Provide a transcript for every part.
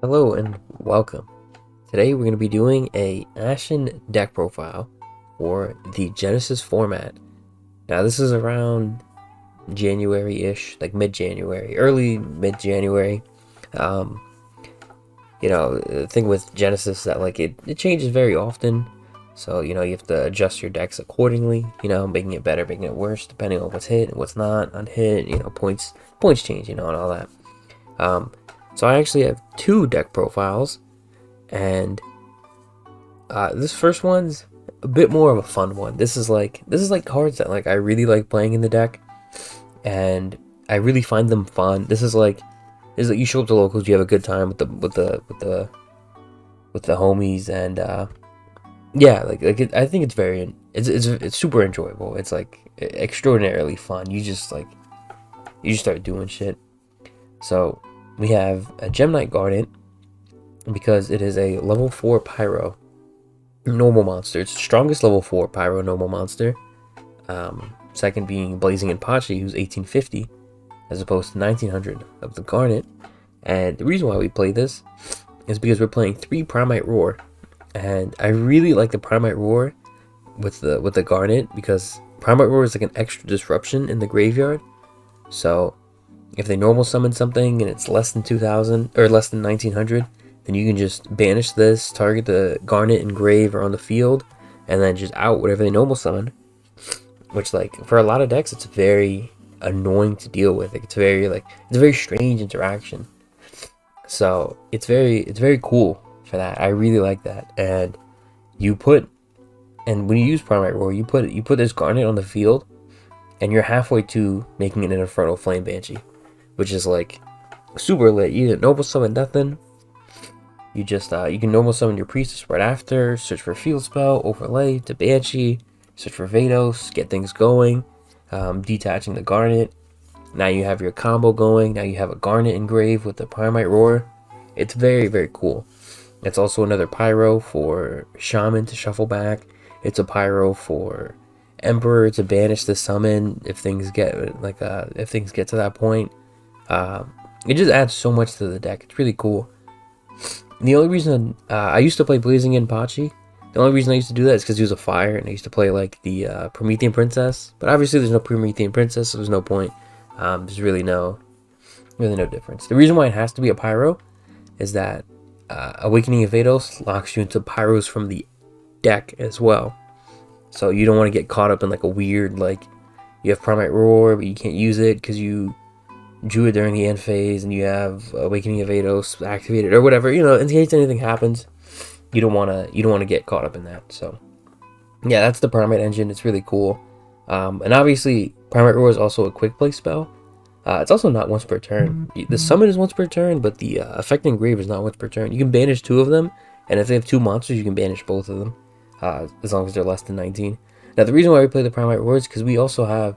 Hello and welcome. Today we're going to be doing a Ashen deck profile for the Genesys format. Now this is around January-ish, like mid-January, early mid-January. Um, the thing with Genesys is that it changes very often. So, you have to adjust your decks accordingly, making it better, making it worse, depending on what's hit and what's not unhit, points change, and all that. So I actually have two deck profiles, and this first one's a bit more of a fun one. This is like cards that I really like playing in the deck, and I really find them fun. This is like you show up to locals, you have a good time with the homies, and I think it's super enjoyable. It's extraordinarily fun. You just start doing shit. So we have a Gem Knight Garnet because it is a level 4 Pyro normal monster. It's the strongest level 4 Pyro normal monster. Second being Blazing Inpachi, who's 1850 as opposed to 1900 of the Garnet. And the reason why we play this is because we're playing 3 Primite Roar, and I really like the Primite Roar with the Garnet because Primite Roar is like an extra disruption in the graveyard. So if they normal summon something and it's less than 2000 or less than 1900, then you can just banish this, target the Garnet in grave or on the field, and then just out whatever they normal summon. Which, for a lot of decks, it's very annoying to deal with. It's a very strange interaction. So it's very cool for that. I really like that. And when you use Primite Roar, you put this Garnet on the field, and you're halfway to making it an Infernal Flame Banshee, which is super lit. You didn't normal summon nothing. You just you can normal summon your Priestess right after, search for Field Spell, overlay to Banshee, search for Vados, get things going, detaching the Garnet. Now you have your combo going. Now you have a Garnet engrave with the Primite Roar. It's very, very cool. It's also another Pyro for Shaman to shuffle back. It's a Pyro for Emperor to banish the summon if things get to that point. It just adds so much to the deck. It's really cool. The only reason I used to play Blazing Inpachi, the only reason I used to do that is because he was a fire, and I used to play the Promethean Princess. But obviously, there's no Promethean Princess, so there's no point. There's really no difference. The reason why it has to be a Pyro is that Awakening of Vados locks you into Pyros from the deck as well. So you don't want to get caught up in a weird you have Primite Roar, but you can't use it because you drew it during the end phase, and you have Awakening of Vados activated or whatever. In case anything happens, you don't want to get caught up in that. So yeah, that's the Primite engine. It's really cool. And obviously, Primite Roar is also a quick play spell. It's also not once per turn. The summon is once per turn, but the effect engrave is not once per turn. You can banish 2 of them, and if they have 2 monsters, you can banish both of them, as long as they're less than 19. Now, the reason why we play the Primite Roar is because we also have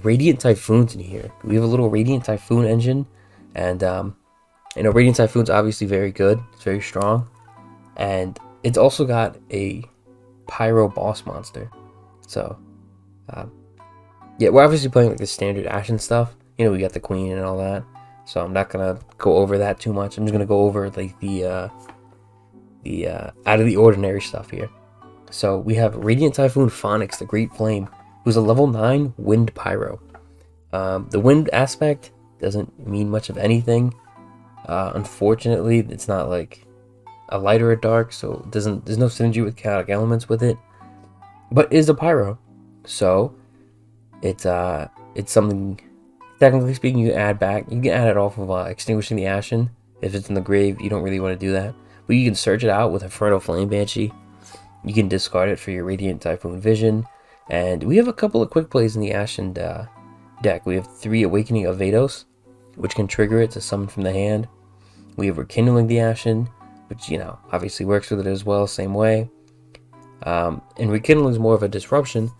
Radiant Typhoons in here. We have a little Radiant Typhoon engine, and Radiant Typhoon's obviously very good. It's very strong, and it's also got a Pyro boss monster. So, yeah, we're obviously playing the standard Ashen stuff. We got the Queen and all that. So I'm not gonna go over that too much. I'm just gonna go over the out of the ordinary stuff here. So we have Radiant Typhoon Phonix, the Great Flame, who's a level 9 Wind Pyro. The wind aspect doesn't mean much of anything. Unfortunately, it's not a light or a dark, so there's no synergy with chaotic elements with it. But it is a Pyro, so it's something. Technically speaking, you can add back. You can add it off of Extinguishing the Ashen. If it's in the grave, you don't really want to do that. But you can search it out with Infernal Flame Banshee. You can discard it for your Radiant Typhoon Vision. And we have a couple of quick plays in the Ashen deck. We have 3 Awakening of Vados, which can trigger it to summon from the hand. We have Rekindling the Ashen, which, obviously works with it as well, same way. And Rekindling is more of a disruption.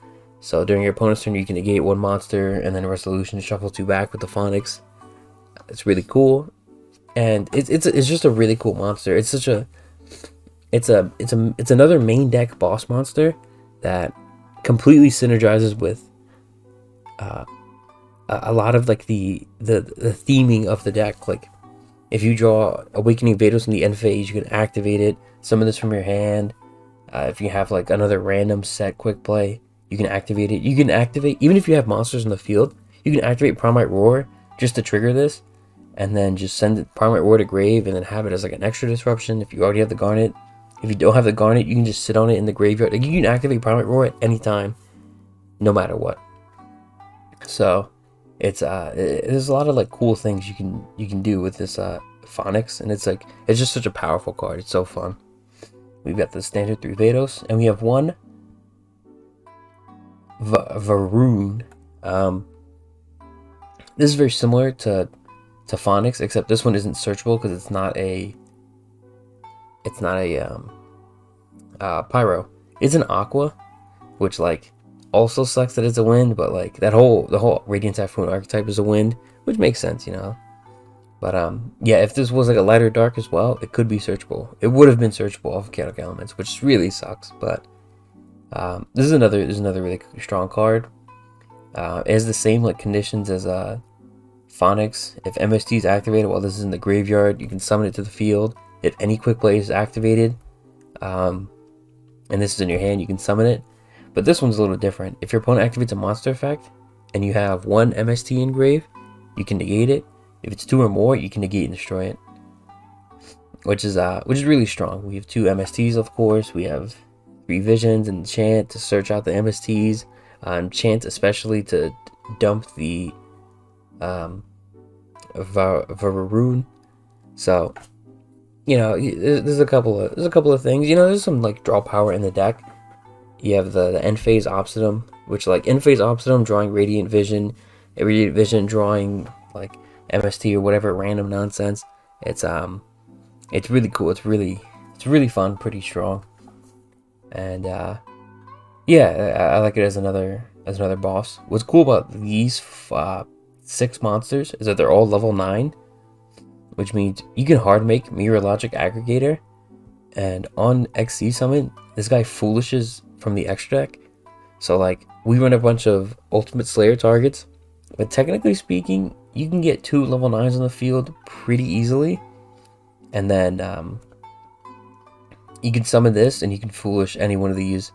So during your opponent's turn, you can negate 1 monster, and then Resolution shuffle 2 back with the Phonix. It's really cool, and it's just a really cool monster. It's another main deck boss monster that completely synergizes with a lot of the theming of the deck. if you draw Awakening Vados in the end phase, you can activate it. Summon this from your hand. If you have like another random set quick play, you can activate it. You can activate, even if you have monsters in the field, you can activate Primite Roar just to trigger this, and then just send it Primite Roar to grave, and then have it as like an extra disruption if you already have the Garnet. If you don't have the Garnet, you can just sit on it in the graveyard. Like, you can activate Primite Roar at any time, no matter what. So it's there's a lot of like cool things you can do with this Phonics, and it's just such a powerful card. It's so fun. We've got the standard 3 Vados, and we have one Varun. This is very similar to Phonics, except this one isn't searchable because it's not a Pyro. It's an Aqua, which like also sucks that it's a wind, but like the whole Radiant Typhoon archetype is a wind, which makes sense, you know. But yeah, if this was like a lighter dark as well, it could be searchable. It would have been searchable off of Chaotic Elements, which really sucks. But this is another really strong card. It has the same like conditions as Phonics. If MST is activated while this is in the graveyard, you can summon it to the field. If any quick play is activated, and this is in your hand, you can summon it. But this one's a little different. If your opponent activates a monster effect and you have one MST in grave, you can negate it. If it's 2 or more, you can negate and destroy it, which is really strong. We have 2 MSTs, of course. We have 3 visions and chant to search out the MSTs, chant especially to dump the Varun. So, you know, there's a couple of things. You know, there's some like draw power in the deck. You have the end phase Obsidian, which like end phase Obsidian drawing Radiant Vision, drawing like MST or whatever random nonsense. It's really cool. It's really fun, pretty strong, and yeah, I like it as another boss. What's cool about these 6 monsters is that they're all level 9, which means you can hard make Mirror Logic Aggregator, and on XC Summon, this guy foolishes from the extra deck. So like, we run a bunch of Ultimate Slayer targets, but technically speaking, you can get 2 level 9s on the field pretty easily, and then you can summon this, and you can foolish any one of these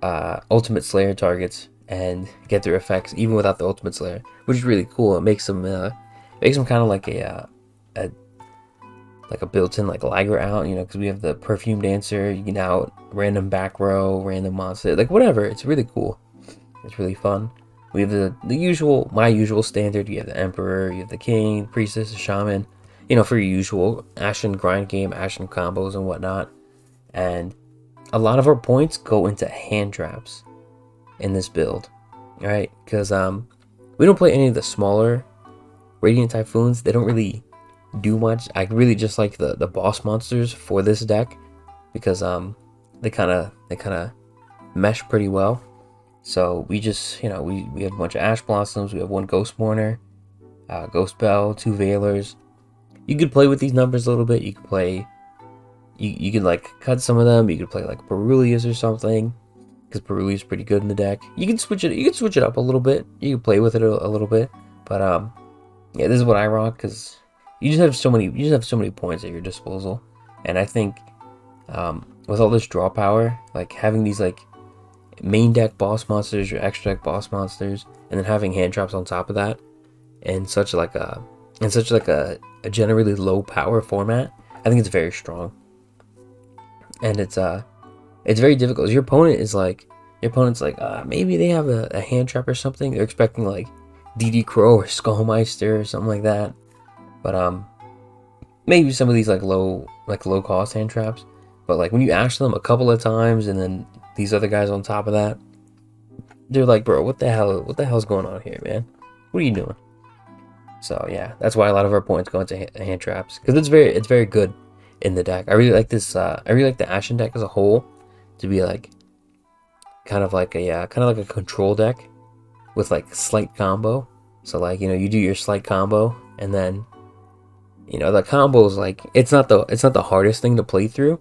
Ultimate Slayer targets and get their effects even without the Ultimate Slayer, which is really cool. It makes them kind of like a built-in like Liger out, you know, because we have the Perfume Dancer. You can out random back row, random monster, like whatever. It's really cool. It's really fun. We have my usual standard. You have the Emperor, you have the King, Priestess, the Shaman, you know, for your usual Ashen grind game, Ashen combos and whatnot. And a lot of our points go into hand traps in this build, right? Because we don't play any of the smaller Radiant Typhoons. They don't really do much. I really just like the boss monsters for this deck because they kind of mesh pretty well. So we just, you know, we have a bunch of Ash Blossoms. We have 1 Ghost Mourner, Ghost Bell, 2 Veilers. You could play with these numbers a little bit. You could play, you could like cut some of them. You could play like Perulias or something, because Perulia is pretty good in the deck. You can switch it up a little bit. You can play with it a little bit. But yeah, this is what I rock because you just have so many points at your disposal, and I think with all this draw power, like having these like main deck boss monsters, your extra deck boss monsters, and then having hand traps on top of that, in such a generally low power format, I think it's very strong. And it's very difficult. Your opponent's like maybe they have a hand trap or something. They're expecting like DD Crow or Skullmeister or something like that. But maybe some of these like low cost hand traps. But like when you ash them a couple of times and then these other guys on top of that, they're like, bro, what the hell's going on here, man? What are you doing? So yeah, that's why a lot of our points go into hand traps, because it's very good in the deck. I really like this. I really like the Ashen deck as a whole to be like kind of like a control deck with like slight combo. So like, you know, you do your slight combo, and then, you know, the combo is like, it's not the hardest thing to play through,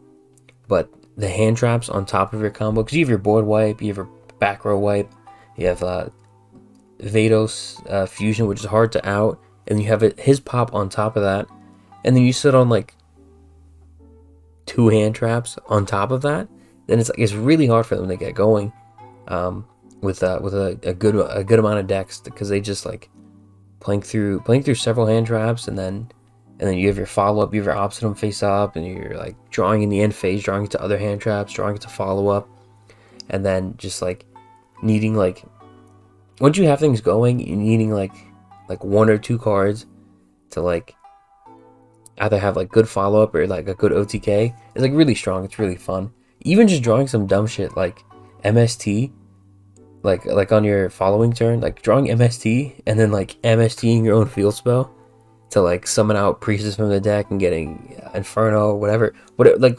but the hand traps on top of your combo, because you have your board wipe, you have your back row wipe, you have Vados fusion, which is hard to out, and you have his pop on top of that, and then you sit on like 2 hand traps on top of that, then it's really hard for them to get going with a good amount of decks, because they just like playing through several hand traps, and then you have your follow up, you have your Obsidian face up, and you're like drawing in the end phase, drawing it to other hand traps, drawing it to follow up, and then just like needing like, once you have things going, you're needing like 1 or 2 cards to like either have like good follow up or like a good OTK. It's like really strong. It's really fun. Even just drawing some dumb shit like MST, like on your following turn, like drawing MST and then like MSTing your own field spell to like summon out Priestess from the deck and getting Inferno, whatever. Like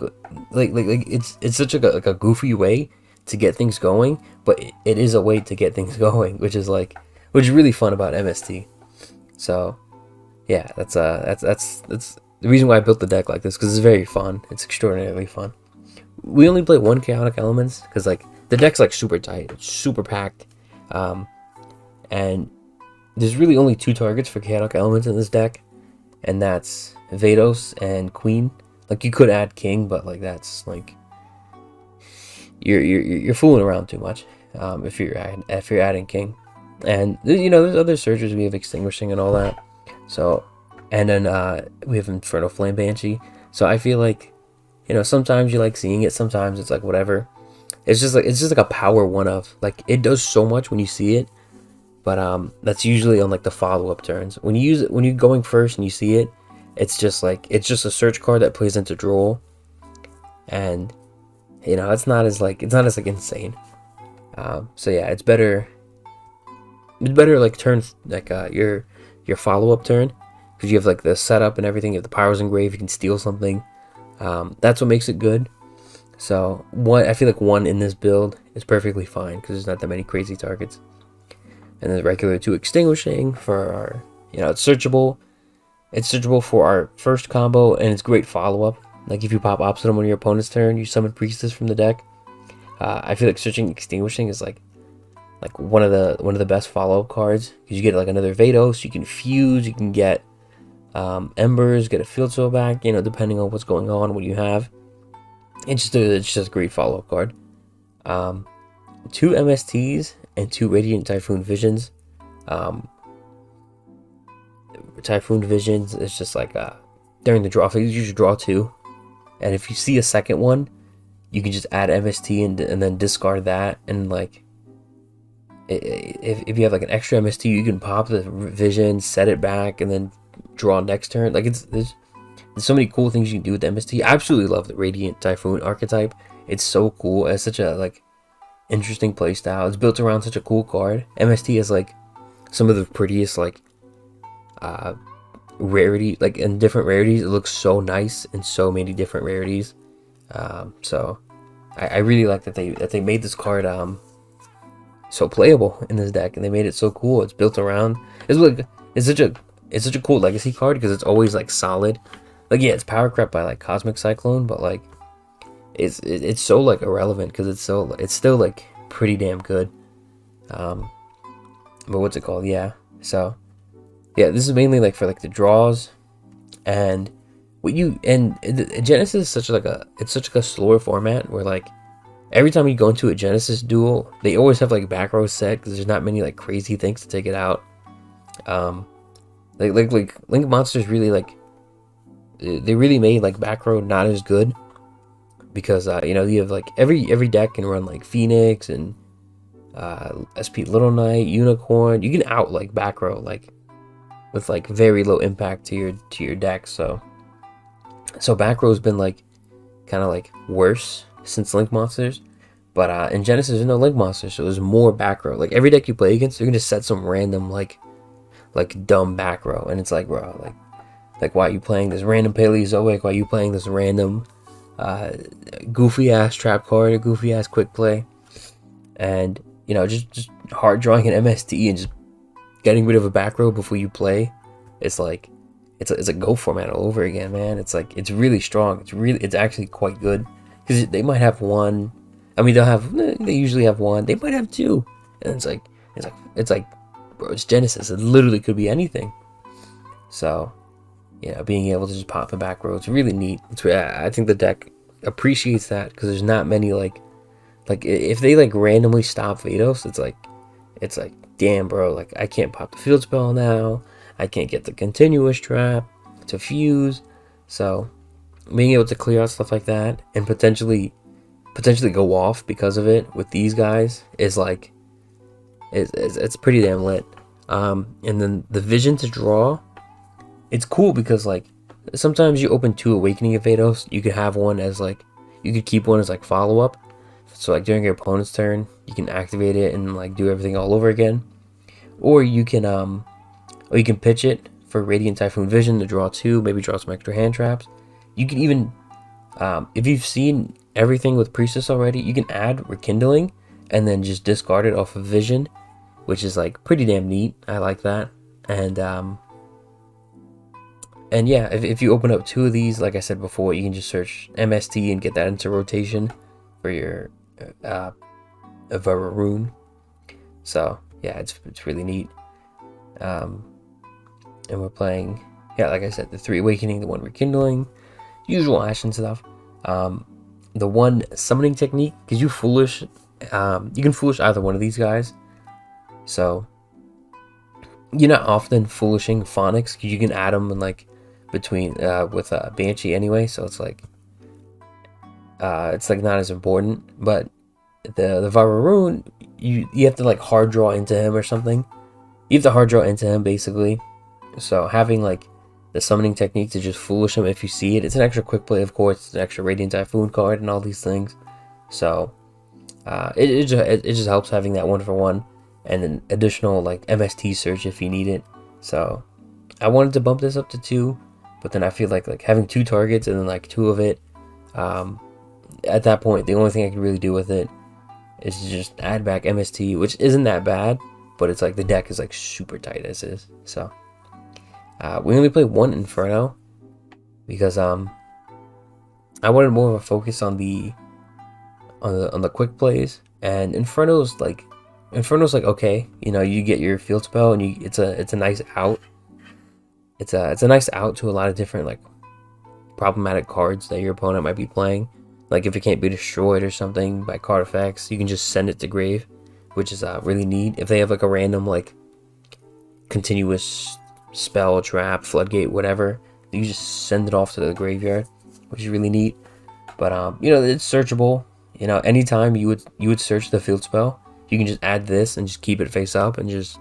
it's such a goofy way to get things going, but it is a way to get things going, which is really fun about MST. So yeah, that's the reason why I built the deck like this, because it's very fun. It's extraordinarily fun. We only play 1 Chaotic Elements because like the deck's like super tight, it's super packed, and there's really only 2 targets for Chaotic Elements in this deck, and that's Vados and Queen. Like you could add King, but like that's like you're fooling around too much if you're adding King. And there's other searchers. We have Extinguishing and all that. So, and then we have Infernal Flame Banshee. So I feel like, sometimes you like seeing it, sometimes it's like whatever. It's just like a power one of, like it does so much when you see it, but that's usually on like the follow up turns. When you use it, when you're going first and you see it, it's just a search card that plays into draw, and it's not as insane. So yeah, it's better like turn like your follow up turn, because you have like the setup and everything. You have the powers engraved, you can steal something. That's what makes it good. So I feel like 1 in this build is perfectly fine because there's not that many crazy targets. And then the regular 2 Extinguishing for our, it's searchable. It's searchable for our first combo, and it's great follow up. Like if you pop Obsidian on your opponent's turn, you summon Priestess from the deck. I feel like searching Extinguishing is like one of the best follow up cards, because you get like another Vados, you can fuse, you can get Embers, get a field spell back, depending on what's going on, what you have. It's just a great follow up card. 2 MSTs and 2 Radiant Typhoon Visions. Typhoon Visions is just like during the draw phase, you should draw 2, and if you see a second one, you can just add MST and then discard that, and like if you have like an extra MST, you can pop the vision, set it back, and then draw next turn. Like there's so many cool things you can do with the MST. I absolutely love the Radiant Typhoon archetype. It's so cool. It's such a like interesting play style. It's built around such a cool card. MST has like some of the prettiest like rarity, like in different rarities. It looks so nice in so many different rarities. So I really like that they made this card so playable in this deck, and they made it so cool. It's built around. It's such a cool legacy card because it's always like solid. Like yeah, it's power crept by like Cosmic Cyclone, but like it's so like irrelevant because it's still like pretty damn good. But what's it called? Yeah. So yeah, this is mainly like for like the draws, and Genesys is such a slower format where like every time you go into a Genesys duel, they always have like back row set because there's not many like crazy things to take it out. Like Link Monsters really like they really made like back row not as good, because you have like every deck can run like Phoenix and SP Little Knight, Unicorn. You can out like back row like with like very low impact to your deck. So back row's been like kind of like worse since Link Monsters, but in Genesis there's no Link Monsters, so there's more back row. Like every deck you play against, you're gonna set some random like dumb back row, and it's like, bro, like why are you playing this random Paleozoic? Why are you playing this random goofy ass trap card, a goofy ass quick play? And just hard drawing an MST and just getting rid of a back row before you play. It's like it's a go format all over again, man. It's like it's really strong. It's actually quite good, because they might have one. I mean, they usually have one. They might have 2, and it's like bro, it's Genesis. It literally could be anything. So you know, being able to just pop the back row. It's really neat. I think the deck appreciates that because there's not many like if they like randomly stop Vados, it's like damn bro, like I can't pop the field spell now. I can't get the continuous trap to fuse. So being able to clear out stuff like that and potentially go off because of it with these guys is like it's pretty damn lit. And then the vision to draw, it's cool because like sometimes you open 2 Awakening of Vados. You could have one as like, you could keep one as like follow up. So like during your opponent's turn, you can activate it and like do everything all over again. Or you can pitch it for Radiant Typhoon Vision to draw 2, maybe draw some extra hand traps. You can even, if you've seen everything with Priestess already, you can add Rekindling and then just discard it off of Vision, which is like pretty damn neat. I like that. And yeah, if you open up 2 of these, like I said before, you can just search MST and get that into rotation for your Vararoon. So yeah, it's really neat. And we're playing, yeah, like I said, the 3 Awakening, the 1 Rekindling, usual Ashen stuff. The 1 Summoning Technique, because you can Foolish either one of these guys. So you're not often Foolishing Phonics, because you can add them in like between with Banshee anyway, so it's like not as important. But the Vararoon, you have to like hard draw into him or something. You have to hard draw into him basically. So having like the Summoning Technique to just Foolish him if you see it, it's an extra quick play, of course. It's an extra Radiant Typhoon card and all these things. So it just helps having that 1-for-1 and an additional like MST search if you need it. So I wanted to bump this up to 2, but then I feel like having 2 targets and then like 2 of it, at that point the only thing I can really do with it is to just add back MST, which isn't that bad, but it's like the deck is like super tight as is. So we only play 1 Inferno because I wanted more of a focus on the quick plays, and Inferno's like okay, you know, you get your field spell and it's a nice out. It's a nice out to a lot of different like problematic cards that your opponent might be playing. Like if it can't be destroyed or something by card effects, you can just send it to grave, which is really neat. If they have like a random like continuous spell, trap, floodgate, whatever, you just send it off to the graveyard, which is really neat. But you know, it's searchable. You know, anytime you would search the field spell, you can just add this and just keep it face up and just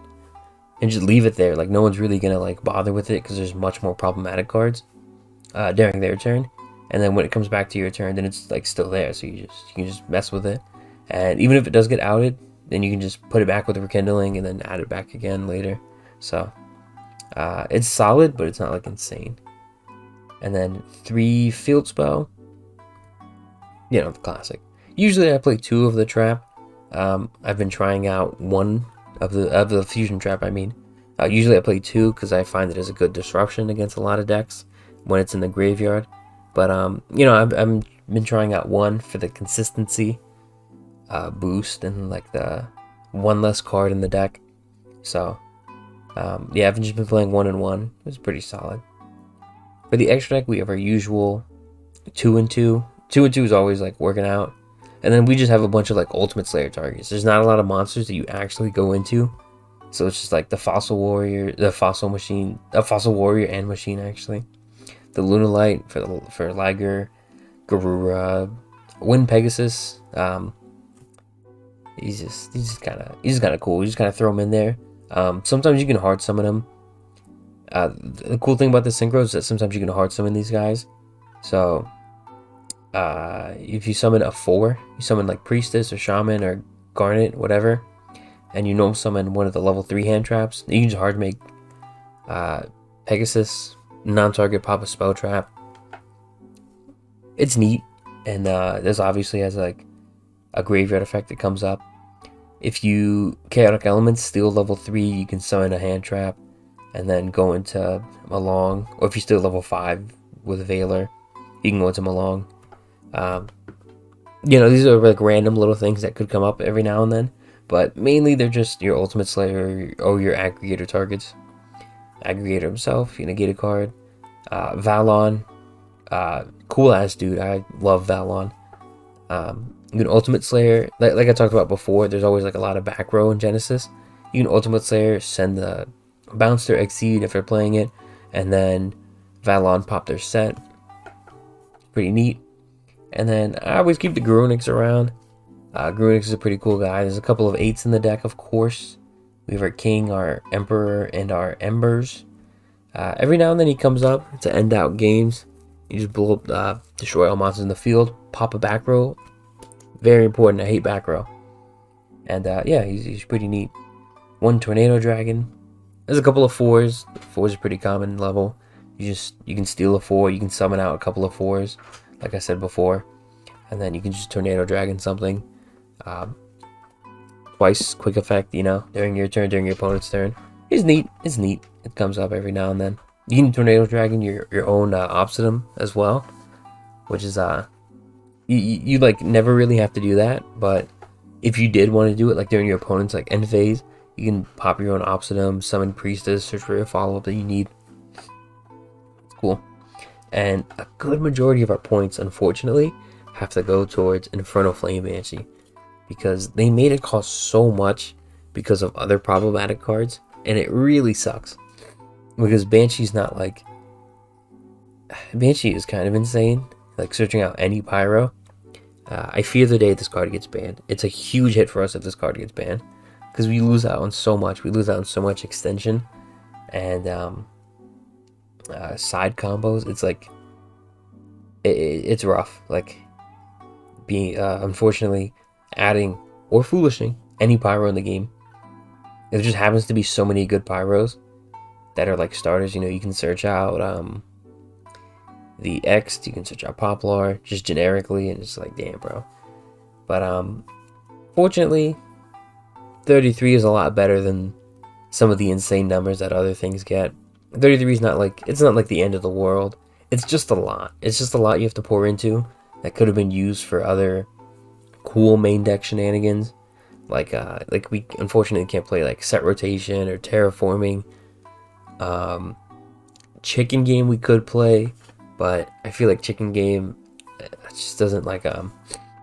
leave it there. Like no one's really gonna like bother with it because there's much more problematic cards during their turn. And then when it comes back to your turn, then it's like still there. So you can just mess with it. And even if it does get outed, then you can just put it back with the Rekindling and then add it back again later. So it's solid, but it's not like insane. And then 3 field spell. You know, the classic. Usually I play 2 of the trap. I've been trying out 1 of the fusion trap. I mean, usually I play 2 because I find it as a good disruption against a lot of decks when it's in the graveyard. But you know, I've been trying out 1 for the consistency boost and like the 1 less card in the deck. So yeah, I've just been playing 1 and 1. It was pretty solid. For the extra deck, we have our usual 2 and 2. 2 and 2 is always like working out. And then we just have a bunch of like Ultimate Slayer targets. There's not a lot of monsters that you actually go into. So it's just like the Fossil Warrior, the Fossil Machine, a Fossil Warrior and Machine actually. The Lunalight for Liger, Garura, Wind Pegasus. He's just kind of cool. You just kind of throw him in there. Sometimes you can hard summon him. The cool thing about the synchros is that sometimes you can hard summon these guys. So if you summon a 4, you summon like Priestess or Shaman or Garnet, whatever, and you normal summon one of the level 3 hand traps, you can just hard make Pegasus non-target pop a spell trap. It's neat, and this obviously has like a graveyard effect that comes up. If you Chaotic Elements steal level 3, you can summon a hand trap and then go into Malong. Or if you steal level 5 with Veiler, you can go into Malong. You know, these are like random little things that could come up every now and then, but mainly they're just your Ultimate Slayer or your Aggregator targets. Aggregator himself, you negate a card. Valon, cool ass dude. I love Valon. You can Ultimate Slayer, like I talked about before. There's always like a lot of back row in Genesis. You can Ultimate Slayer, send the bounce their Exceed if they're playing it, and then Valon pop their set. Pretty neat. And then I always keep the Grunix around. Grunix is a pretty cool guy. There's a couple of 8s in the deck, of course. We have our King, our Emperor, and our Embers. Every now and then he comes up to end out games. You just blow up, destroy all monsters in the field, pop a back row. Very important. I hate back row. And yeah, he's pretty neat. 1 Tornado Dragon. There's a couple of 4s. 4s are pretty common level. You can steal a 4. You can summon out a couple of 4s, like I said before, and then you can just Tornado Dragon something. Twice quick effect, during your turn, during your opponent's turn. It's neat. It's neat. It comes up every now and then. You can Tornado Dragon your own Obsidian as well, which is you like never really have to do that, but if you did want to do it like during your opponent's like end phase, you can pop your own Obsidian, summon Priestess, search for your follow-up that you need. It's cool. And a good majority of our points, unfortunately, have to go towards Infernal Flame Banshee, because they made it cost so much because of other problematic cards, and it really sucks. Because Banshee's not like... Banshee is kind of insane, like searching out any Pyro. I fear the day this card gets banned. It's a huge hit for us if this card gets banned, because we lose out on so much. We lose out on so much extension and side combos. It's like it's rough. Like being unfortunately adding or foolishing any Pyro in the game. There just happens to be so many good Pyros that are like starters. You can search out the X, you can search out Poplar just generically, and it's like, damn, bro. But fortunately 33 is a lot better than some of the insane numbers that other things get. 33 is not like the end of the world. It's just a lot. It's just a lot you have to pour into that could have been used for other cool main deck shenanigans. Like we unfortunately can't play like set rotation or terraforming. Chicken game we could play, but I feel like chicken game just doesn't like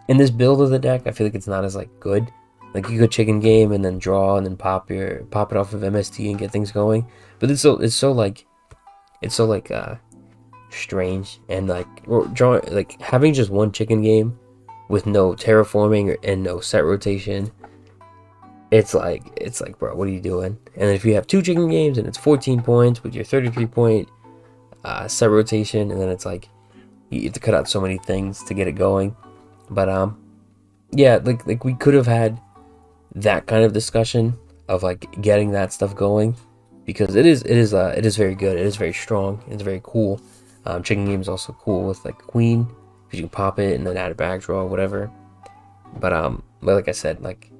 in this build of the deck. I feel like it's not as like good. Like you could chicken game and then draw and then pop it off of MST and get things going. But it's so strange, and like having just one chicken game with no terraforming and no set rotation. It's like, bro, what are you doing? And if you have 2 chicken games and it's 14 points with your 33 point set rotation, and then it's like you have to cut out so many things to get it going. But yeah, like we could have had that kind of discussion of like getting that stuff going, because it is very good. It is very strong. It's very cool. Chicken game is also cool with like Queen, because you can pop it and then add a back draw or whatever. But like I said, like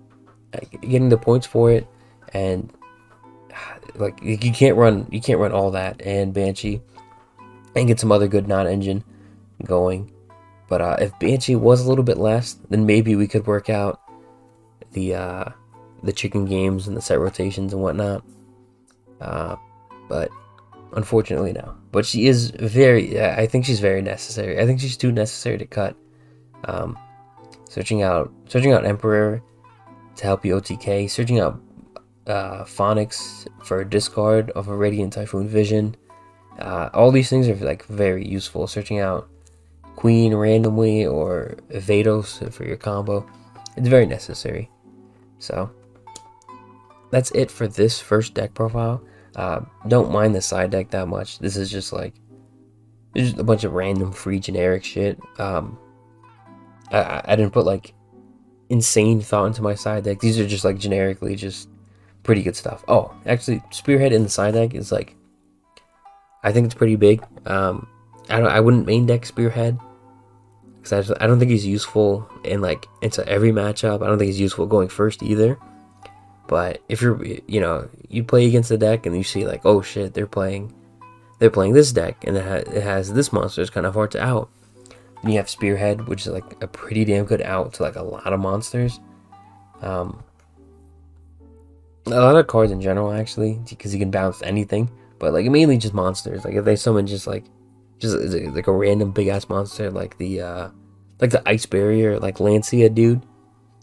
getting the points for it, and like you can't run all that and Banshee and get some other good non-engine going. But if Banshee was a little bit less, then maybe we could work out the chicken games and the set rotations and whatnot. But unfortunately no. But she is I think she's very necessary. I think she's too necessary to cut. Searching out Emperor to help you OTK, searching out Phonics for a discard of a Radiant Typhoon Vision. All these things are like very useful. Searching out Queen randomly or Vados for your combo. It's very necessary. So that's it for this first deck profile. Don't mind the side deck that much. This is just like a bunch of random free generic shit. I didn't put like insane thought into my side deck. These are just like generically just pretty good stuff. Oh, actually, Spearhead in the side deck is like, I think it's pretty big. I wouldn't main deck Spearhead, because I don't think he's useful in like into every matchup. I don't think he's useful going first either. But if you play against the deck and you see like, oh shit, they're playing this deck and it has this monster, it's kind of hard to out. And you have Spearhead, which is like a pretty damn good out to like a lot of monsters. A lot of cards in general, actually, because you can bounce anything. But like mainly just monsters. Like if they summon just like Just like a random big ass monster, like the ice barrier, like Lancia dude.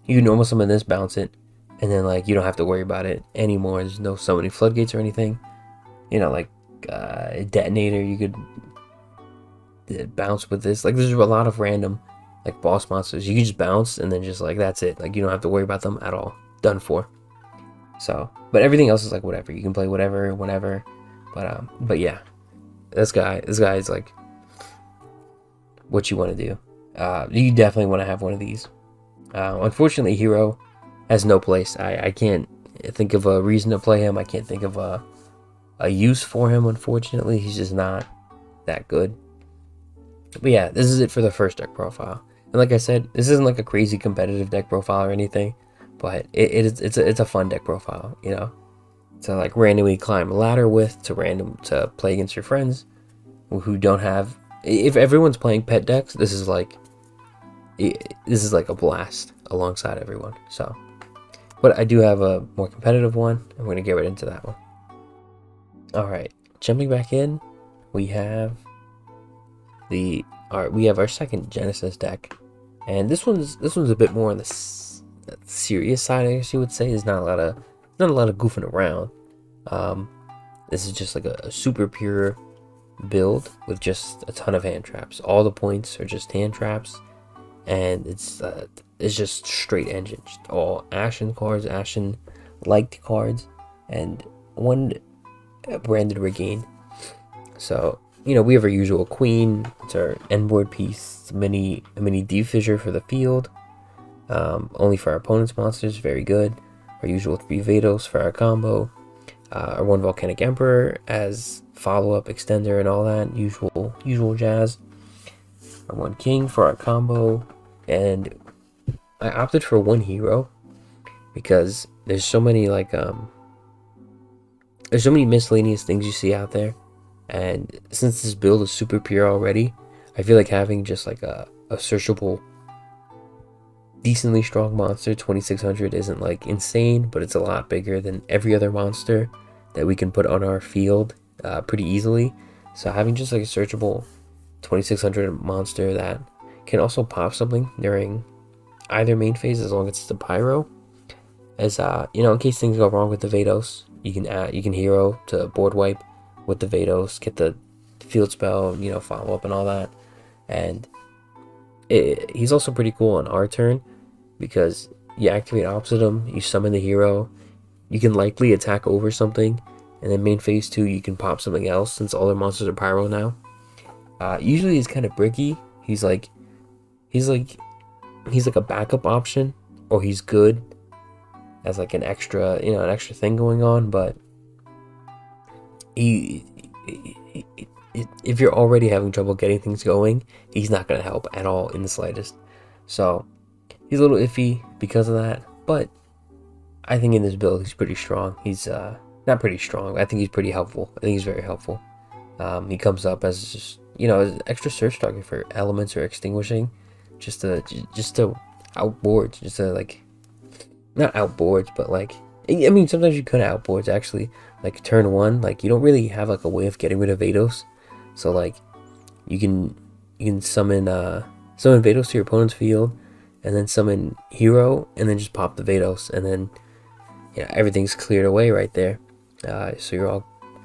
You can normal summon this, bounce it, and then like you don't have to worry about it anymore. There's no summoning floodgates or anything. You know, like a detonator, you could bounce with this. Like there's a lot of random like boss monsters. You can just bounce and then just like that's it. Like you don't have to worry about them at all. Done for. So, but everything else is like whatever. You can play whatever, whenever. But yeah, this guy is like what you want to do. You definitely want to have one of these. Unfortunately, Hero has no place. I can't think of a reason to play him. I can't think of a use for him. Unfortunately, he's just not that good. But yeah, this is it for the first deck profile. And like I said, this isn't like a crazy competitive deck profile or anything, but it's a fun deck profile, you know, to like randomly climb a ladder with, to play against your friends who don't have. If everyone's playing pet decks, this is like a blast alongside everyone. So, but I do have a more competitive one. I'm going to get right into that one. All right, jumping back in, we have our second Genesys deck, and this one's a bit more on the serious side, I guess you would say. There's not a lot of goofing around. This is just like a super pure build with just a ton of hand traps. All the points are just hand traps, and it's just straight engine, just all Ashen cards, Ashen liked cards, and one branded regain. So, you know, we have our usual queen. It's our end board piece. It's a mini deep fissure for the field. Only for our opponent's monsters, very good. Our usual 3 Vados for our combo. Our 1 Volcanic Emperor as follow-up extender and all that usual jazz. Our 1 King for our combo, and I opted for 1 hero because there's so many there's so many miscellaneous things you see out there, and since this build is super pure already, I feel like having just like a searchable, decently strong monster 2600 isn't like insane, but it's a lot bigger than every other monster that we can put on our field pretty easily. So having just like a searchable 2600 monster that can also pop something during either main phase, as long as it's a pyro, as you know, in case things go wrong with the Vados, you can hero to board wipe with the Vados, get the field spell, you know, follow up and all that. And he's also pretty cool on our turn because you activate opposite him, you summon the hero, you can likely attack over something, and then main phase 2 you can pop something else since all their monsters are pyro now. Usually he's kind of bricky. He's like a backup option, or he's good as like an extra thing going on, but if you're already having trouble getting things going, he's not going to help at all in the slightest. So he's a little iffy because of that, but I think in this build he's pretty strong. He's not pretty strong, I think he's pretty helpful. I think he's very helpful. He comes up as just, you know, as extra search target for elements or extinguishing, just to outboard, just to like, not outboards, but like, I mean, sometimes you could outboards actually. Like turn 1, like you don't really have like a way of getting rid of Vados, so like you can summon Vados to your opponent's field, and then summon hero, and then just pop the Vados, and then, you know, everything's cleared away right there. So you're all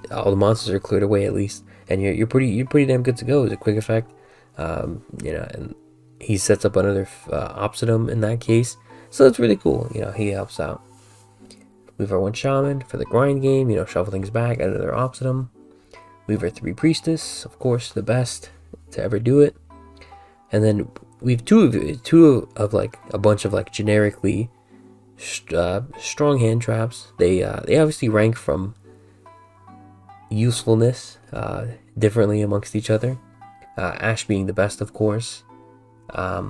the monsters are cleared away at least, and you're pretty damn good to go. It's a quick effect, you know, and he sets up another opposite him in that case, so that's really cool. You know, he helps out. We have our 1 Shaman for the grind game, you know, shuffle things back, add another opposite him. We have our 3 Priestess, of course, the best to ever do it. And then we have two of like a bunch of like generically strong hand traps. They obviously rank from usefulness differently amongst each other. Ash being the best, of course. I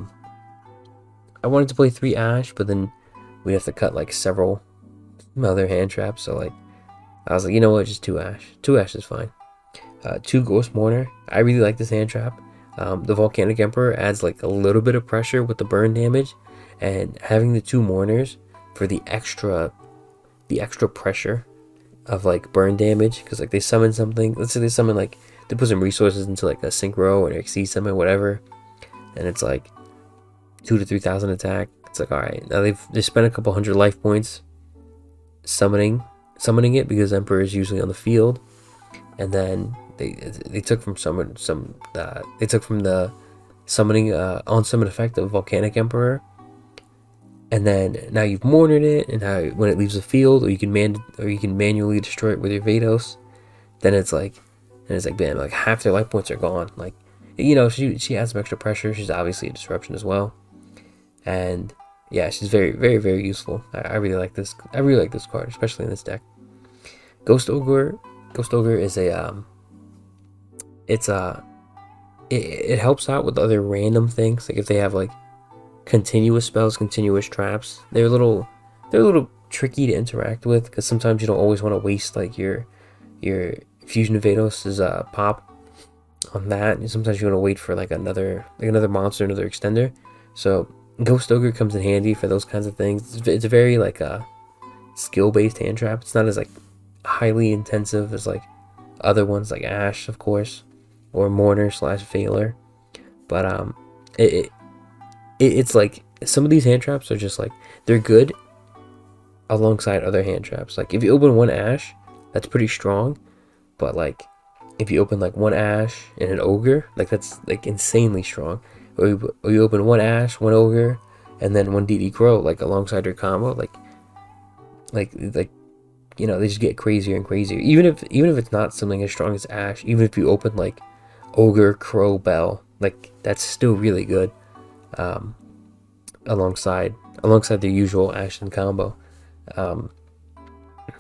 wanted to play 3 Ash, but then we have to cut like several other hand traps, so like I was like, you know what, just 2 Ash. 2 Ash is fine. 2 Ghost Mourner. I really like this hand trap. The Volcanic Emperor adds like a little bit of pressure with the burn damage, and having the 2 Mourners for the extra pressure of like burn damage, because like they summon something. Let's say they summon like they put some resources into like a synchro or exceed summon, whatever, and it's like 2,000 to 3,000 attack. It's like, all right, now they spent a couple hundred life points summoning it because Emperor is usually on the field, and then they took from they took from the summoning on summon effect of Volcanic Emperor, and then now you've mournered it, and now when it leaves the field, or you can manually destroy it with your Vados, then it's like bam, like half their life points are gone. Like, you know, she has some extra pressure. She's obviously a disruption as well, and yeah, she's very, very, very useful. I really like this. I really like this card, especially in this deck. Ghost Ogre is it helps out with other random things. Like if they have like continuous spells, continuous traps, they're a little tricky to interact with, because sometimes you don't always want to waste like your Fusion Vados' pop on that, and sometimes you want to wait for like another monster, another extender. So Ghost Ogre comes in handy for those kinds of things. It's a very like skill-based hand trap. It's not as like highly intensive as like other ones like Ash, of course, or Mourner / Veiler, but it's like some of these hand traps are just like, they're good alongside other hand traps. Like if you open one Ash, that's pretty strong, but like if you open like one Ash and an Ogre, like that's like insanely strong. Or you open one Ash, one Ogre, and then one DD Crow, like alongside your combo, like you know, they just get crazier and crazier. Even if it's not something as strong as Ash, even if you open like Ogre, Crow, Bell, like that's still really good. Alongside the usual Ashened combo.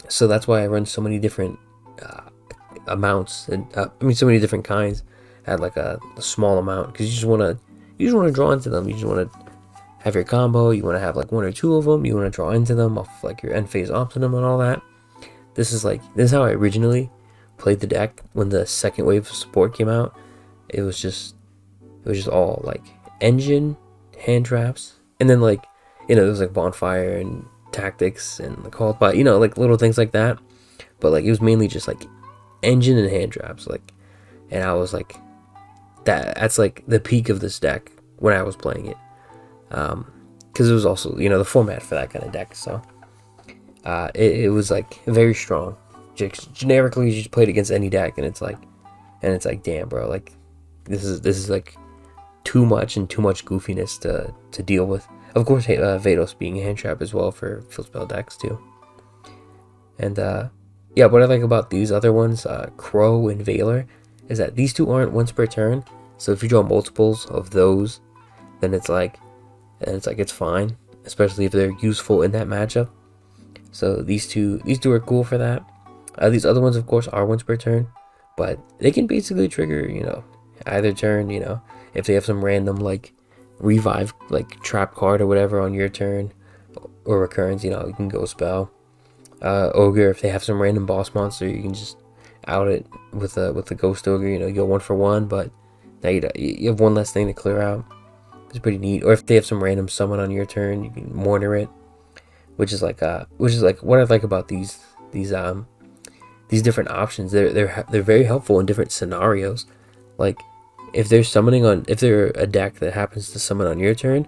So that's why I run so many different amounts, and so many different kinds at like a small amount, because you just want to draw into them. You just want to have your combo. You want to have like one or two of them. You want to draw into them off like your end phase optimum and all that. This is how I originally played the deck when the second wave of support came out. It was just all like engine, hand traps, and then like, you know, there was like bonfire and tactics and the call by, you know, like little things like that. But like it was mainly just like engine and hand traps, like, and I was like, that's like the peak of this deck when I was playing it, because it was also, you know, the format for that kind of deck. So it was like very strong. Generically, you just played against any deck, and it's like damn, bro, like this is like too much goofiness to deal with. Of course, Vados being a hand trap as well for field spell decks too. And yeah, what I like about these other ones, Crow and Veiler, is that these two aren't once per turn. So if you draw multiples of those, then it's fine, especially if they're useful in that matchup. So these two are cool for that. These other ones, of course, are once per turn, but they can basically trigger, you know, either turn. You know, if they have some random like revive like trap card or whatever on your turn, or recurrence, you know, you can go spell. Ogre, if they have some random boss monster, you can just out it with the Ghost Ogre. You know, you go 1-for-1, but now you have one less thing to clear out. It's pretty neat. Or if they have some random summon on your turn, you can mourner it, which is like what I like about these different options. They're very helpful in different scenarios. Like if they're a deck that happens to summon on your turn,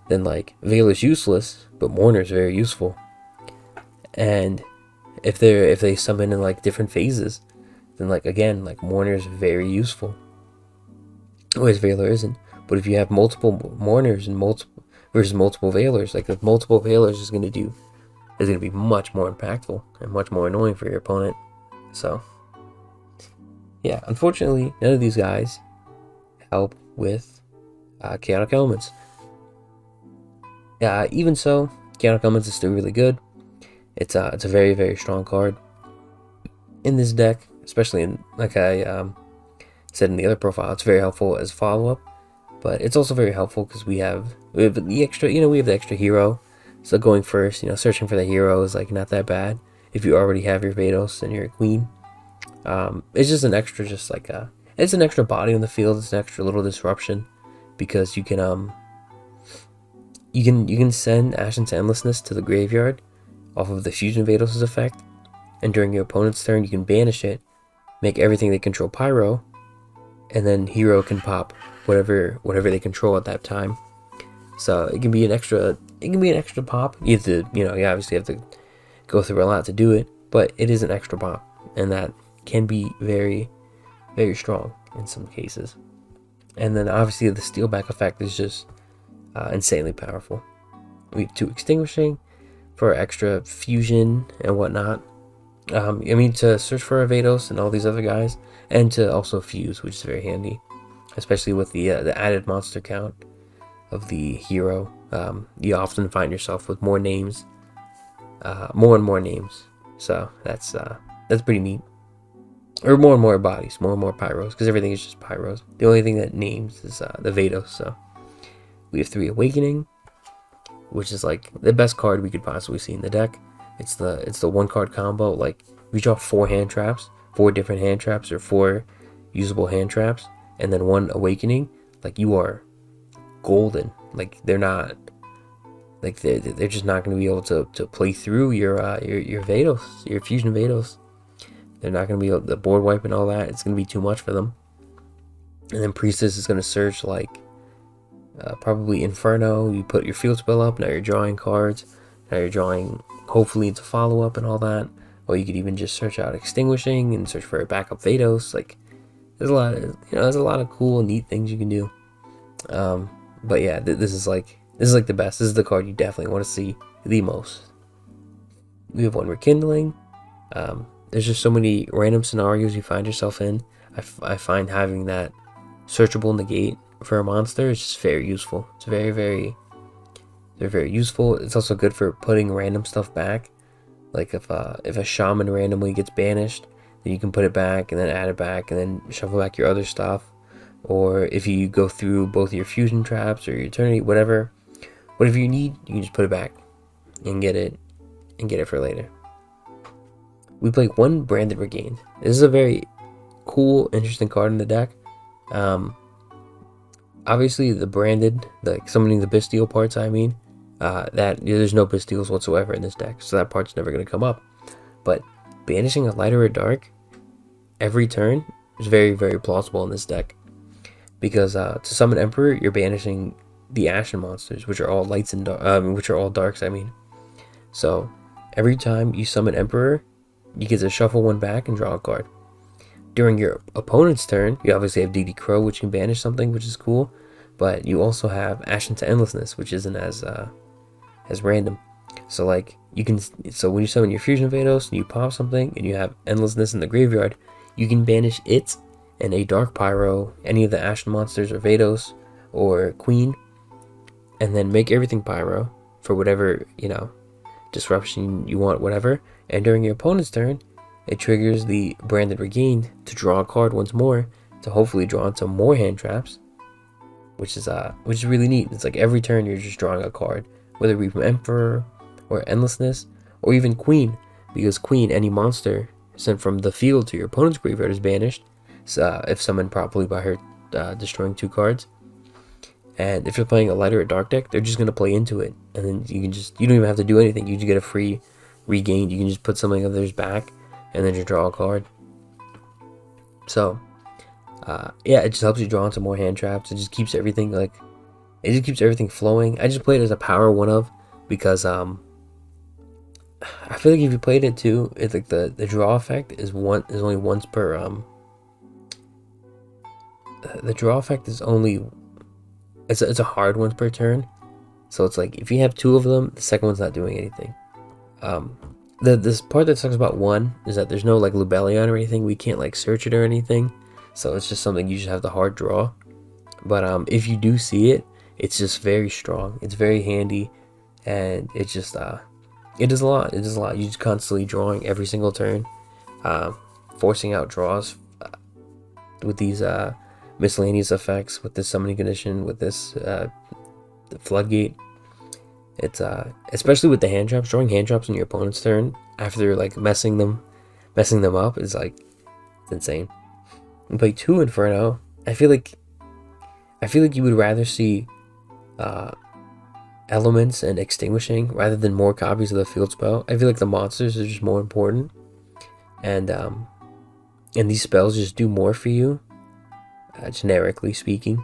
then like Veiler's useless, but Mourner's very useful. And if they summon in like different phases, then like again, like Mourner's very useful. Whereas Veiler isn't. But if you have multiple Mourners and multiple Veilers, like if multiple Veilers is gonna be much more impactful and much more annoying for your opponent. So yeah, unfortunately, none of these guys help with Chaotic Elements. Even so, Chaotic Elements is still really good. It's a very, very strong card in this deck, especially in, like I said in the other profile, it's very helpful as follow-up, but it's also very helpful because we have the extra, you know, we have the extra hero. So going first, you know, searching for the hero is like not that bad if you already have your Vados and your Queen. It's just an extra, it's an extra body on the field. It's an extra little disruption because you can send Ashen's Endlessness to the graveyard off of the Fusion Vados' effect, and during your opponent's turn you can banish it, make everything they control pyro, and then hero can pop whatever they control at that time. So it can be an extra pop. You have to, you obviously have to go through a lot to do it, but it is an extra pop, and that can be very, very strong in some cases. And then obviously the steal back effect is just insanely powerful. We have 2 extinguishing for extra fusion and whatnot. To search for Avados and all these other guys, and to also fuse, which is very handy, especially with the added monster count of the hero. You often find yourself with more names, more and more names. So that's pretty neat. Or more and more bodies, more and more pyros, because everything is just pyros. The only thing that names is the Vados. So we have 3 Awakening, which is like the best card we could possibly see in the deck. It's the 1-card combo. Like, we draw 4 hand traps, 4 different hand traps, or 4 usable hand traps, and then 1 Awakening. Like, you are golden. Like, they're not, like, they're just not going to be able to play through your Vados, your fusion Vados. They're not going to be able to board wipe and all that. It's going to be too much for them. And then Priestess is going to search like probably Inferno. You put your field spell up. Now you're drawing cards. Now you're drawing, hopefully it's a follow up and all that. Or you could even just search out Extinguishing and search for a backup Vados. Like, there's a lot of, there's a lot of cool, neat things you can do. But yeah, this is like the best. This is the card you definitely want to see the most. We have 1 Rekindling. There's just so many random scenarios you find yourself in. I find having that searchable negate for a monster is just very useful. It's very, very, they're very useful. It's also good for putting random stuff back. Like if a shaman randomly gets banished, then you can put it back and then add it back and then shuffle back your other stuff. Or if you go through both your fusion traps or your eternity, whatever you need, you can just put it back and get it for later. We play 1 Branded Regained. This is a very cool, interesting card in the deck. Obviously the branded, like summoning the Bestial parts, that there's no Bestials whatsoever in this deck, so that part's never going to come up. But banishing a light or a dark every turn is very, very plausible in this deck. Because to summon Emperor, you're banishing the Ashen monsters, which are all lights and which are all darks. So every time you summon Emperor, you get to shuffle 1 back and draw a card. During your opponent's turn, you obviously have DD Crow, which can banish something, which is cool. But you also have Ashened to Endlessness, which isn't as random. So like so when you summon your Fusion Vados and you pop something and you have Endlessness in the graveyard, you can banish it and a Dark Pyro, any of the Ashen monsters or Vados or Queen, and then make everything Pyro for whatever disruption you want, whatever. And during your opponent's turn, it triggers the Branded Regained to draw a card once more to hopefully draw into more hand traps, which is really neat. It's like every turn you're just drawing a card, whether it be from Emperor or Endlessness or even Queen, because Queen, any monster sent from the field to your opponent's graveyard, is banished if summoned properly by her destroying 2 cards. And if you're playing a light or a dark deck, they're just going to play into it, and then you don't even have to do anything. You just get a free regain. You can just put something of theirs back and then just draw a card. So yeah, it just helps you draw into more hand traps. It just keeps everything flowing. I just played it as a power 1-of because I feel like if you played it too, it's like the draw effect is only once per the draw effect is only it's a hard once per turn. So it's like if you have 2 of them, the second one's not doing anything. This part that sucks about 1 is that there's no like Lubellion or anything. We can't like search it or anything. So it's just something you just have the hard draw. But if you do see it, it's just very strong. It's very handy, and it just it does a lot. It does a lot. You're just constantly drawing every single turn, forcing out draws with these miscellaneous effects, with this summoning condition, with this the floodgate. It's especially with the hand traps, drawing hand traps on your opponent's turn after like messing them up is like it's insane. And play 2 Inferno. I feel like you would rather see elements and extinguishing rather than more copies of the field spell. I feel like the monsters are just more important, and these spells just do more for you generically speaking,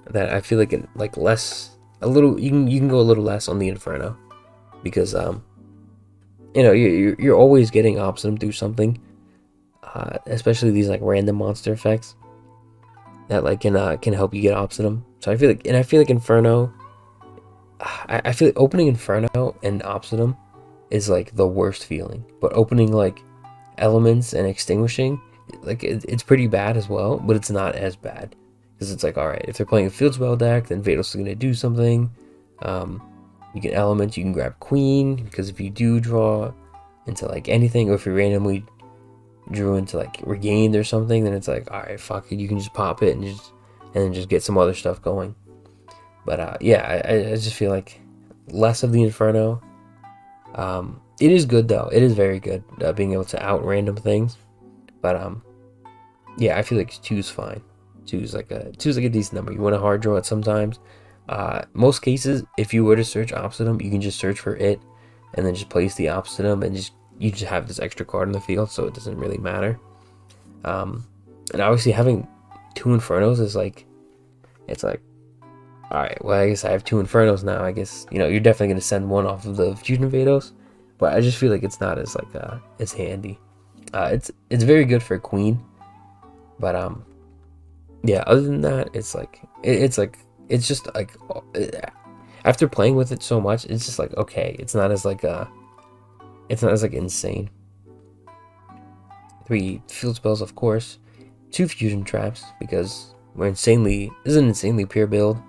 that I feel like less, a little, you can go a little less on the Inferno, because you're always getting Obsidian through something, especially these like random monster effects that like can help you get Obsidian. So I feel like Inferno, I feel like opening Inferno and Obsidian is like the worst feeling, but opening like elements and extinguishing, like it's pretty bad as well, but it's not as bad, because it's like, all right, if they're playing a field spell deck, then Vados is gonna do something. You get elements, you can grab Queen, because if you do draw into like anything, or if you randomly drew into like Regained or something, then it's like, all right, fuck it, you can just pop it and then just get some other stuff going. But yeah, I just feel like less of the Inferno. It is good though. It is very good, being able to out random things. But yeah, I feel like 2's fine. 2's like a decent number. You want to hard draw it sometimes. Most cases, if you were to search Obsidian, you can just search for it, and then just place the Obsidian, and you just have this extra card in the field, so it doesn't really matter. And obviously having 2 Infernos is like, it's like, all right, well, I guess I have 2 Infernos now. I guess, you're definitely gonna send one off of the Fusion Vados, but I just feel like it's not as like as handy. It's very good for Queen, but yeah, other than that, it's like it's just like, after playing with it so much, it's just like, okay, it's not as like insane. 3 field spells, of course. 2 fusion traps, because this is an insanely pure build.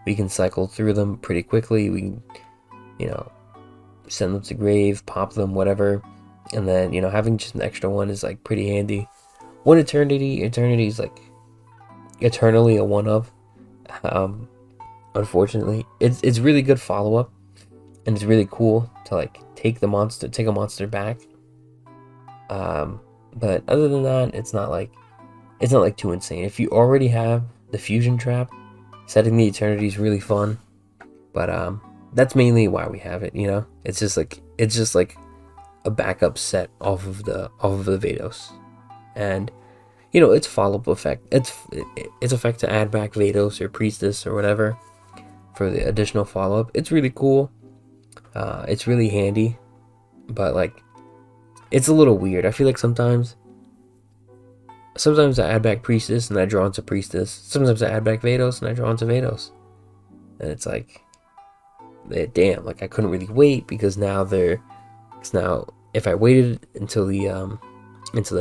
We can cycle through them pretty quickly. We can, send them to grave, pop them, whatever. And then, having just an extra one is like pretty handy. 1 Eternity is like eternally a 1-of. Unfortunately, it's really good follow-up, and it's really cool to like take a monster back. But other than that, it's not like too insane. If you already have the fusion trap, setting the Eternity is really fun. But that's mainly why we have it. It's just like a backup set off of the Vados, and its follow-up effect. Its effect to add back Vados or Priestess or whatever for the additional follow-up. It's really cool. It's really handy, but like, it's a little weird. I feel like sometimes I add back Priestess and I draw into Priestess. Sometimes I add back Vados and I draw into Vados, and it's like, damn, like I couldn't really wait, because now if I waited until the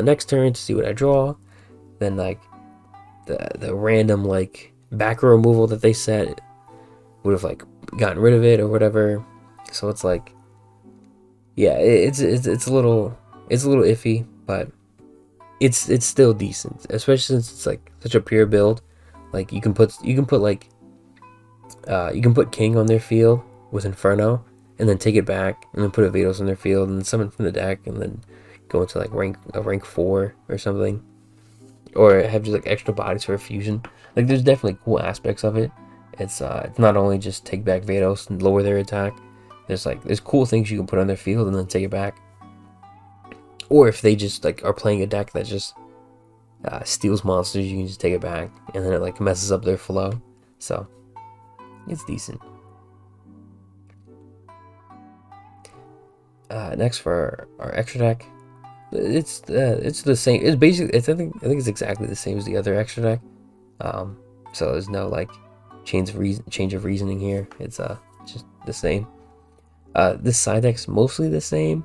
next turn to see what I draw, then like the random like back row removal that they set would have like gotten rid of it or whatever. So it's like, yeah, it's a little iffy, but it's still decent, especially since it's like such a pure build. Like you can put King on their field with Inferno, and then take it back, and then put a Vados on their field, and then summon from the deck, and then go into like rank 4 or something, or have just like extra bodies for a fusion. Like there's definitely cool aspects of it. It's not only just take back Vados and lower their attack. There's cool things you can put on their field and then take it back. Or if they just like are playing a deck that just steals monsters, you can just take it back, and then it like messes up their flow. So it's decent. Next for our extra deck, it's the same. It's basically, I think it's exactly the same as the other extra deck. So there's no like change of reasoning here. It's just the same. This side deck's mostly the same.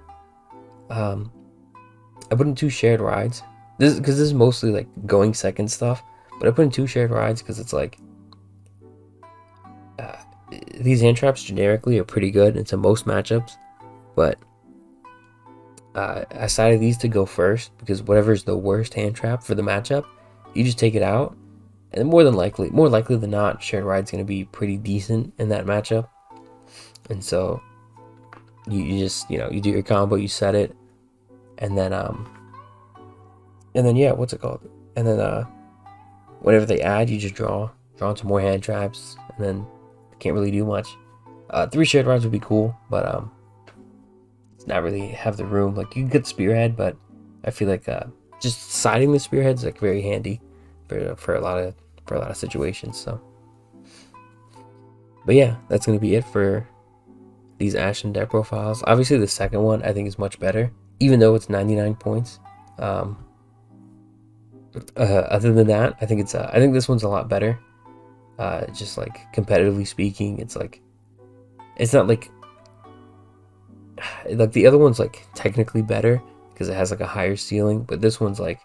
I put in 2 shared rides. This is mostly like going second stuff, but I put in 2 shared rides because it's like these hand traps generically are pretty good into most matchups, but I decided these to go first because whatever's the worst hand trap for the matchup, you just take it out, and more likely than not, shared ride's going to be pretty decent in that matchup. And so you just you do your combo, you set it, and then yeah, what's it called? And then whatever they add, you just draw into more hand traps, and then can't really do much. 3 shared rides would be cool, but it's not really have the room. Like you can get Spearhead, but I feel like just siding the Spearhead is like very handy for a lot for a lot of situations. So, but yeah, that's gonna be it for these Ashen deck profiles. Obviously, the second one I think is much better, even though it's 99 points. Other than that, I think I think this one's a lot better. Just like competitively speaking, it's not like the other one's like technically better because it has like a higher ceiling, but this one's like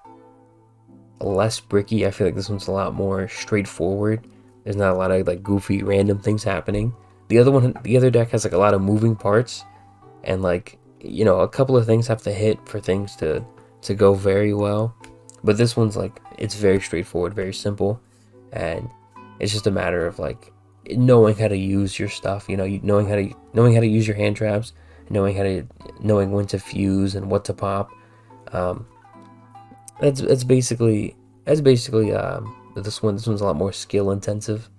less bricky. I feel like this one's a lot more straightforward. There's not a lot of like goofy random things happening. The other deck has like a lot of moving parts, and like, you know, a couple of things have to hit for things to go very well. But this one's like, it's very straightforward, very simple, and it's just a matter of like knowing how to use your stuff. You know, knowing how to use your hand traps, knowing when to fuse and what to pop. That's basically this one's a lot more skill intensive,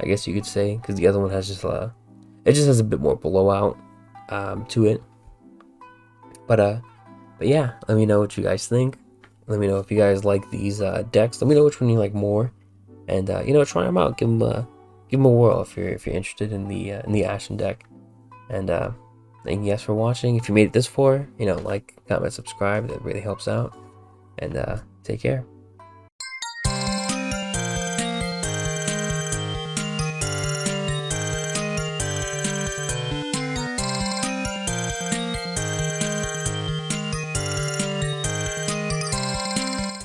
I guess you could say, because the other one has it just has a bit more blowout to it. But yeah, let me know what you guys think. Let me know if you guys like these decks. Let me know which one you like more, and you know, try them out. Give them a whirl if you're interested in the Ashen deck. And thank you guys for watching. If you made it this far, you know, like, comment, subscribe. That really helps out. And take care.